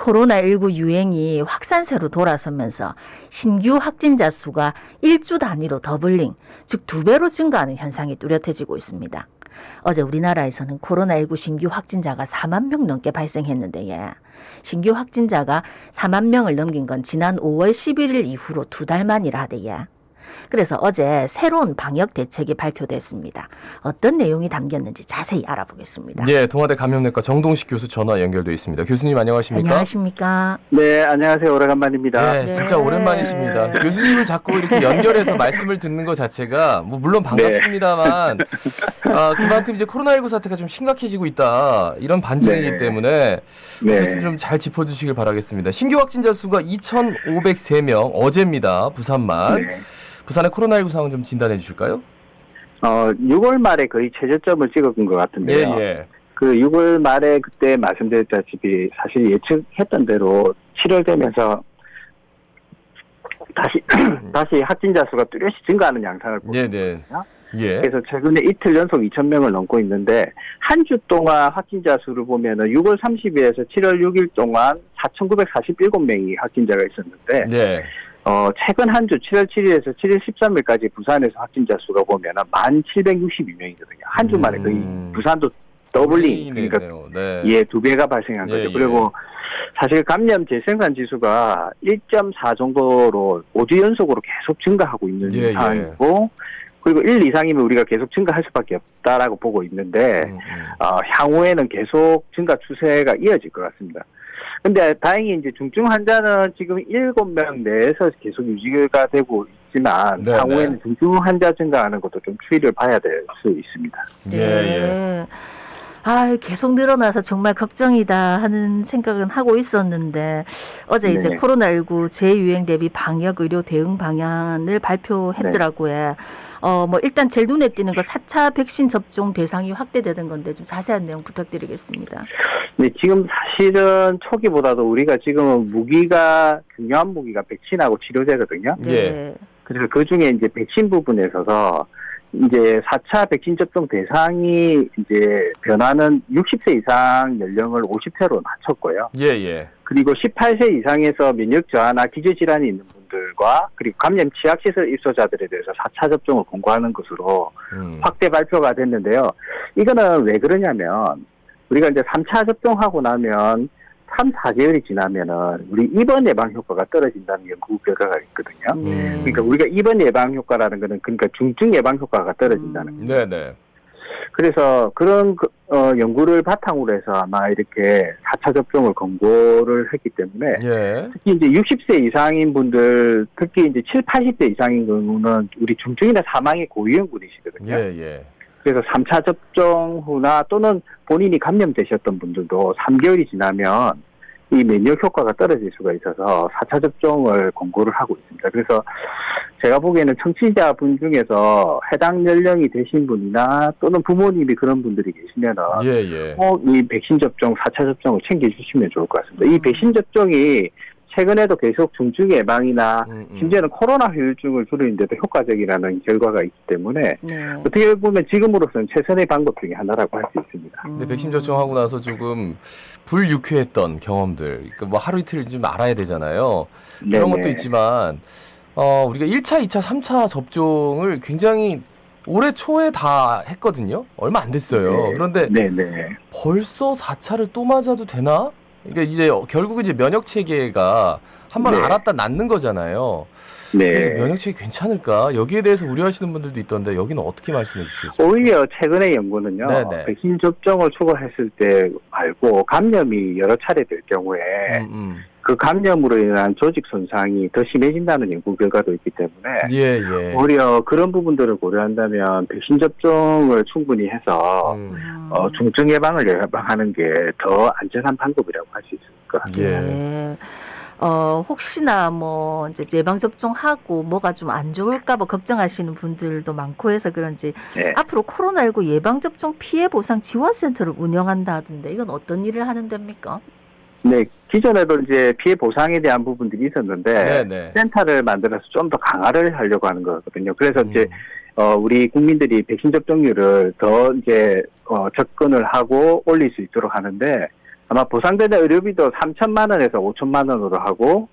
코로나19 유행이 확산세로 돌아서면서 신규 확진자 수가 일주 단위로 더블링, 즉 2배로 증가하는 현상이 뚜렷해지고 있습니다. 어제 우리나라에서는 코로나19 신규 확진자가 4만 명 넘게 발생했는데 신규 확진자가 4만 명을 넘긴 건 지난 5월 11일 이후로 2달 만이라 하대요. 그래서 어제 새로운 방역 대책이 발표됐습니다. 어떤 내용이 담겼는지 자세히 알아보겠습니다. 네, 동아대 감염내과 정동식 교수 전화 연결돼 있습니다. 교수님 안녕하십니까? 안녕하십니까? 네, 안녕하세요. 오래간만입니다. 네, 진짜 오랜만이십니다. 교수님을 자꾸 이렇게 연결해서 말씀을 듣는 것 자체가 물론 반갑습니다만 그만큼 이제 코로나19 사태가 좀 심각해지고 있다 이런 반증이기 때문에 교수님 좀 잘 짚어주시길 바라겠습니다. 신규 확진자 수가 2,503명 어제입니다. 부산만. 부산의 코로나19 상황 좀 진단해 주실까요? 6월 말에 거의 최저점을 찍은 것 같은데요. 그 6월 말에 그때 말씀드렸다시피 사실 예측했던 대로 7월 되면서 다시 확진자 수가 뚜렷이 증가하는 양상을 보고 있거든요. 그래서 최근에 이틀 연속 2,000명을 넘고 있는데 한 주 동안 확진자 수를 보면은 6월 30일에서 7월 6일 동안 4,947명이 확진자가 있었는데 최근 한 주 7월 7일에서 7일 13일까지 부산에서 확진자 수가 보면은 1,762명이거든요. 한 주 만에 거의 부산도 더블링, 그러니까 2배가 발생한 거죠. 그리고 사실 감염 재생산 지수가 1.4 정도로 5주 연속으로 계속 증가하고 있는 상황이고 그리고 1 이상이면 우리가 계속 증가할 수밖에 없다라고 보고 있는데 향후에는 계속 증가 추세가 이어질 것 같습니다. 근데 다행히 이제 중증 환자는 지금 7명 내에서 계속 유지가 되고 있지만 향후에는 중증 환자 증가하는 것도 좀 추이를 봐야 될 수 있습니다. 계속 늘어나서 정말 걱정이다 하는 생각은 하고 있었는데 어제 이제 코로나19 재유행 대비 방역 의료 대응 방안을 발표했더라고요. 일단 제일 눈에 띄는 거 4차 백신 접종 대상이 확대되는 건데 좀 자세한 내용 부탁드리겠습니다. 네, 지금 사실은 초기보다도 우리가 지금 중요한 무기가 백신하고 치료제거든요. 그래서 그 중에 이제 백신 부분에 있어서 이제 4차 백신 접종 대상이 이제 변화는 60세 이상 연령을 50세로 낮췄고요. 그리고 18세 이상에서 면역 저하나 기저질환이 있는 분들과 그리고 감염 취약시설 입소자들에 대해서 4차 접종을 권고하는 것으로 확대 발표가 됐는데요. 이거는 왜 그러냐면 우리가 이제 3차 접종하고 나면 3, 4개월이 지나면은 우리 입원 예방 효과가 떨어진다는 연구 결과가 있거든요. 그러니까 우리가 입원 예방 효과라는 거는 그러니까 중증 예방 효과가 떨어진다는 거예요. 그래서 그런 연구를 바탕으로 해서 아마 이렇게 4차 접종을 권고를 했기 때문에 특히 이제 60세 이상인 분들, 특히 이제 7, 80세 이상인 경우는 우리 중증이나 사망의 고위험군이시거든요. 그래서 3차 접종 후나 또는 본인이 감염되셨던 분들도 3개월이 지나면 이 면역 효과가 떨어질 수가 있어서 4차 접종을 권고를 하고 있습니다. 그래서 제가 보기에는 청취자분 중에서 해당 연령이 되신 분이나 또는 부모님이 그런 분들이 계시면은 이 백신 접종, 4차 접종을 챙겨주시면 좋을 것 같습니다. 이 백신 접종이 최근에도 계속 중증 예방이나 심지어는 코로나 후유증을 줄이는 데도 효과적이라는 결과가 있기 때문에 어떻게 보면 지금으로서는 최선의 방법 중에 하나라고 할 수 있습니다. 근데 백신 접종하고 나서 조금 불유쾌했던 경험들, 그러니까 뭐 하루 이틀 좀 알아야 되잖아요. 그런 것도 있지만 우리가 1차, 2차, 3차 접종을 굉장히 올해 초에 다 했거든요. 얼마 안 됐어요. 그런데 벌써 4차를 또 맞아도 되나? 그러니까 이제 결국 이제 면역 체계가 한번 알았다 낫는 거잖아요. 그래서 면역 체계 괜찮을까? 여기에 대해서 우려하시는 분들도 있던데 여기는 어떻게 말씀해 주시겠습니까? 오히려 최근의 연구는요. 백신 접종을 추가했을 때 말고 감염이 여러 차례 될 경우에 그 감염으로 인한 조직 손상이 더 심해진다는 연구 결과도 있기 때문에 오히려 그런 부분들을 고려한다면 백신 접종을 충분히 해서 중증 예방을 예방하는 게 더 안전한 방법이라고 할 수 있을 것 같습니다. 혹시나 뭐 이제 예방 접종하고 뭐가 좀 안 좋을까 봐 걱정하시는 분들도 많고 해서 그런지 앞으로 코로나19 예방 접종 피해 보상 지원센터를 운영한다 하던데 이건 어떤 일을 하는 데입니까? 네, 기존에도 이제 피해 보상에 대한 부분들이 있었는데 센터를 만들어서 좀 더 강화를 하려고 하는 거거든요. 그래서 이제 우리 국민들이 백신 접종률을 더 이제 접근을 하고 올릴 수 있도록 하는데 아마 보상되는 의료비도 3천만 원에서 5천만 원으로 하고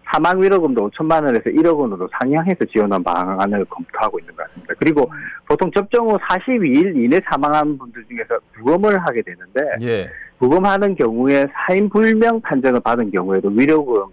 사망 위로금도 5천만 원에서 1억 원으로 상향해서 지원한 방안을 검토하고 있는 것 같습니다. 그리고 보통 접종 후 42일 이내 사망한 분들 중에서 부검을 하게 되는데 예. 부검하는 경우에 사인 불명 판정을 받은 경우에도 위로금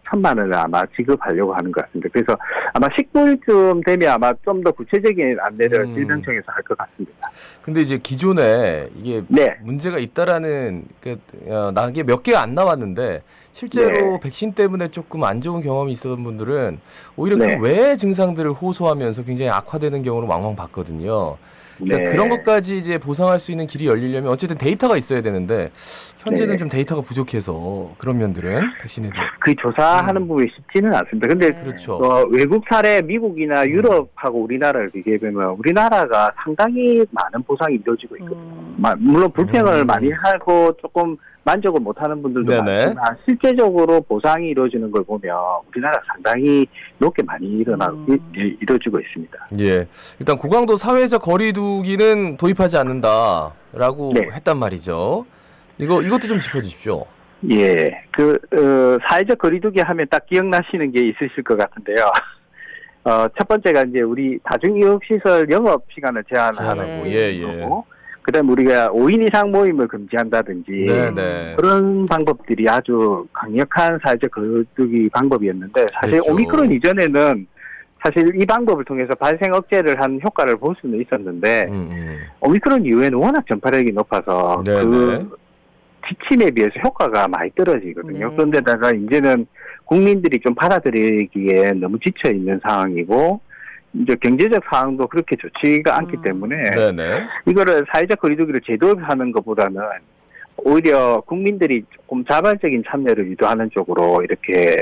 1천만 원을 아마 지급하려고 하는 것 같습니다. 그래서 아마 19일쯤 되면 아마 좀 더 구체적인 안내를 질병청에서 할 것 같습니다. 근데 이제 기존에 이게 네. 문제가 있다라는 이게 몇 개가 안 나왔는데 실제로 네. 백신 때문에 조금 안 좋은 경험이 있었던 분들은 오히려 네. 그 외의 증상들을 호소하면서 굉장히 악화되는 경우를 왕왕 봤거든요. 그러니까 네. 그런 것까지 이제 보상할 수 있는 길이 열리려면 어쨌든 데이터가 있어야 되는데 현재는 네. 좀 데이터가 부족해서 그런 면들은 백신에 대해 그 조사하는 부분이 쉽지는 않습니다. 근데 그렇죠. 외국 사례 미국이나 유럽하고 우리나라를 비교해보면 우리나라가 상당히 많은 보상이 이루어지고 있거든요. 물론 불평을 많이 하고 조금 만족을 못하는 분들도 네네. 많지만 실제적으로 보상이 이루어지는 걸 보면 우리나라 상당히 높게 많이 이루어지고 있습니다. 예, 일단 고강도 사회적 거리두기는 도입하지 않는다라고 네. 했단 말이죠. 이것도 좀 짚어주십시오. 예, 사회적 거리두기 하면 딱 기억나시는 게 있으실 것 같은데요. 첫 번째가 이제 우리 다중이용시설 영업 시간을 제한하는 예. 거고, 그다음 우리가 5인 이상 모임을 금지한다든지 네네. 그런 방법들이 아주 강력한 사회적 거리두기 방법이었는데 사실 그렇죠. 오미크론 이전에는 사실 이 방법을 통해서 발생 억제를 한 효과를 볼 수는 있었는데 오미크론 이후에는 워낙 전파력이 높아서 네네. 그 지침에 비해서 효과가 많이 떨어지거든요. 네. 그런데다가 이제는 국민들이 좀 받아들이기에 너무 지쳐 있는 상황이고 이제 경제적 상황도 그렇게 좋지가 않기 때문에 네네. 이거를 사회적 거리두기를 제도화하는 것보다는 오히려 국민들이 조금 자발적인 참여를 유도하는 쪽으로 이렇게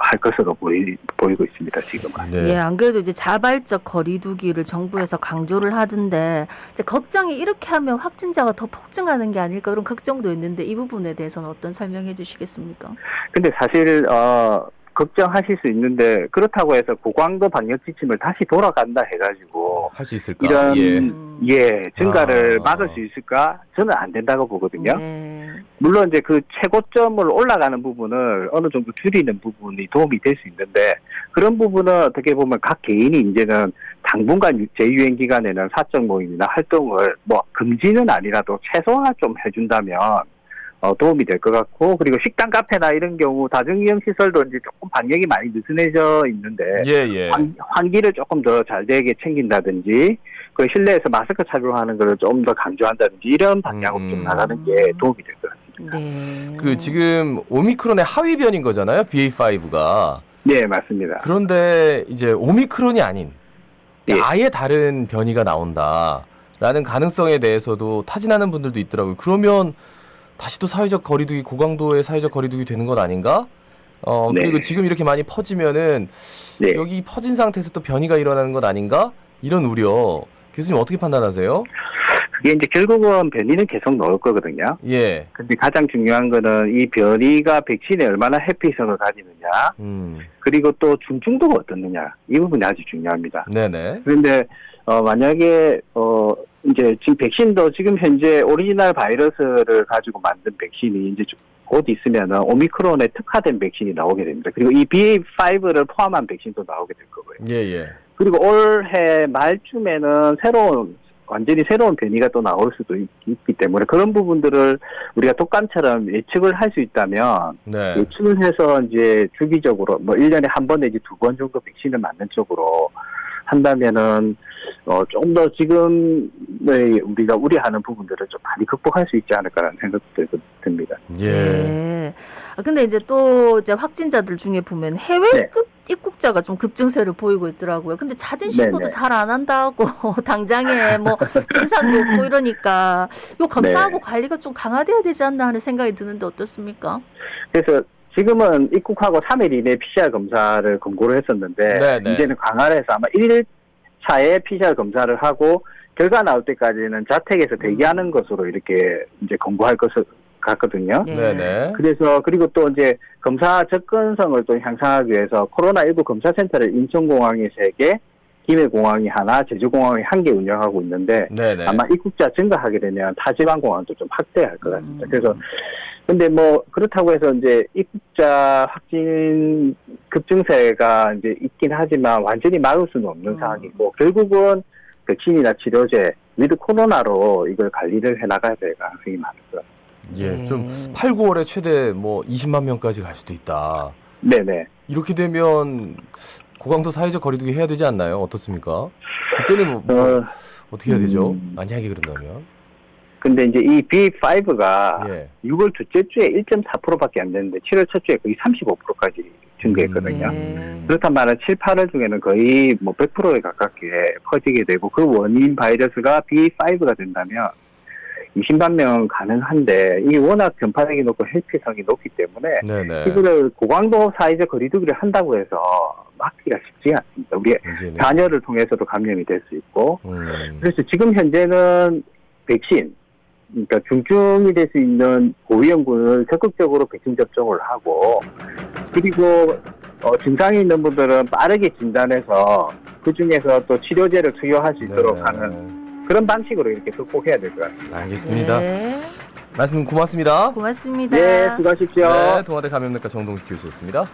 할 것으로 보이고 있습니다. 지금은. 네. 예, 안 그래도 이제 자발적 거리두기를 정부에서 강조를 하던데 이제 걱정이 이렇게 하면 확진자가 더 폭증하는 게 아닐까 그런 걱정도 있는데 이 부분에 대해서는 어떤 설명해 주시겠습니까? 근데 사실 걱정하실 수 있는데 그렇다고 해서 고강도 방역 지침을 다시 돌아간다 해가지고 할 수 있을까? 이런 증가를 막을 수 있을까? 저는 안 된다고 보거든요. 네. 물론 이제 그 최고점을 올라가는 부분을 어느 정도 줄이는 부분이 도움이 될 수 있는데 그런 부분은 어떻게 보면 각 개인이 이제는 당분간 재유행 기간에는 사적 모임이나 활동을 뭐 금지는 아니라도 최소화 좀 해준다면 도움이 될 것 같고 그리고 식당 카페나 이런 경우 다중이용 시설도 이제 조금 방역이 많이 느슨해져 있는데 예. 환기를 조금 더 잘 되게 챙긴다든지 그 실내에서 마스크 착용하는 걸 좀 더 강조한다든지 이런 방향으로 좀 나가는 게 도움이 될 것 같습니다. 네. 그 지금 오미크론의 하위 변인 거잖아요. BA5가. 네, 맞습니다. 그런데 이제 오미크론이 아닌 예. 아예 다른 변이가 나온다라는 가능성에 대해서도 타진하는 분들도 있더라고요. 그러면 다시 또 사회적 거리두기, 고강도의 사회적 거리두기 되는 것 아닌가? 그리고 지금 이렇게 많이 퍼지면은 여기 퍼진 상태에서 또 변이가 일어나는 것 아닌가? 이런 우려. 교수님 어떻게 판단하세요? 그게 이제 결국은 변이는 계속 나올 거거든요. 예. 근데 가장 중요한 거는 이 변이가 백신에 얼마나 해피성을 가지느냐, 그리고 또 중증도가 어떻느냐, 이 부분이 아주 중요합니다. 네네. 그런데 만약에 이제 지금 백신도 지금 현재 오리지널 바이러스를 가지고 만든 백신이 이제 곧 있으면은 오미크론에 특화된 백신이 나오게 됩니다. 그리고 이 BA5를 포함한 백신도 나오게 될 거고요. 예. 그리고 올해 말쯤에는 완전히 새로운 변이가 또 나올 수도 있기 때문에 그런 부분들을 우리가 독감처럼 예측을 할 수 있다면 네. 예측을 해서 이제 주기적으로 뭐 1년에 한 번 내지 두 번 정도 백신을 맞는 쪽으로 한다면은 좀 더 지금 우리가 우려하는 부분들을 좀 많이 극복할 수 있지 않을까라는 생각도 듭니다. 예. 네. 근데 이제 또 이제 확진자들 중에 보면 해외 입국자가 좀 급증세를 보이고 있더라고요. 근데 사진 신고도 잘 안 한다고 당장에 뭐 증상도 없고 이러니까 요 검사하고 관리가 좀 강화돼야 되지 않나 하는 생각이 드는데 어떻습니까? 그래서 지금은 입국하고 3일 이내 PCR 검사를 권고를 했었는데 이제는 강화를 해서 아마 1차에 PCR 검사를 하고 결과 나올 때까지는 자택에서 대기하는 것으로 이렇게 이제 권고할 것을 같거든요. 네네. 그래서 그리고 또 이제 검사 접근성을 또 향상하기 위해서 코로나19 검사센터를 인천공항에 3개, 김해공항이 하나, 제주공항이 1개 운영하고 있는데 아마 입국자 증가하게 되면 타지방공항도 좀 확대할 것 같습니다. 그래서 근데 뭐 그렇다고 해서 이제 입국자 확진 급증세가 이제 있긴 하지만 완전히 막을 수는 없는 상황이고 결국은 백신이나 치료제 위드 코로나로 이걸 관리를 해나가야 될 가능성이 많을 것 같습니다. 예, 좀 8, 9월에 최대 뭐 20만 명까지 갈 수도 있다. 네네. 이렇게 되면 고강도 사회적 거리두기 해야 되지 않나요? 어떻습니까? 그때는 어떻게 해야 되죠? 만약에 그런다면. 근데 이제 이 B5가 예. 6월 둘째 주에 1.4%밖에 안 되는데 7월 첫 주에 거의 35%까지 증가했거든요. 그렇단 말은 7, 8월 중에는 거의 뭐 100%에 가깝게 퍼지게 되고 그 원인 바이러스가 B5가 된다면 20만 명 가능한데 이게 워낙 전파력이 높고 해피성이 높기 때문에 네네. 이거를 고강도 사회적 거리두기를 한다고 해서 막기가 쉽지 않습니다. 우리 이제는. 자녀를 통해서도 감염이 될 수 있고 그래서 지금 현재는 백신 그러니까 중증이 될 수 있는 고위험군을 적극적으로 백신 접종을 하고 그리고 증상이 있는 분들은 빠르게 진단해서 그 중에서 또 치료제를 투여할 수 있도록 네네. 하는 그런 방식으로 이렇게 극복해야 될 것 같습니다. 알겠습니다. 네. 말씀 고맙습니다. 고맙습니다. 네, 수고하십시오. 네, 동아대 감염내과 정동식 교수였습니다.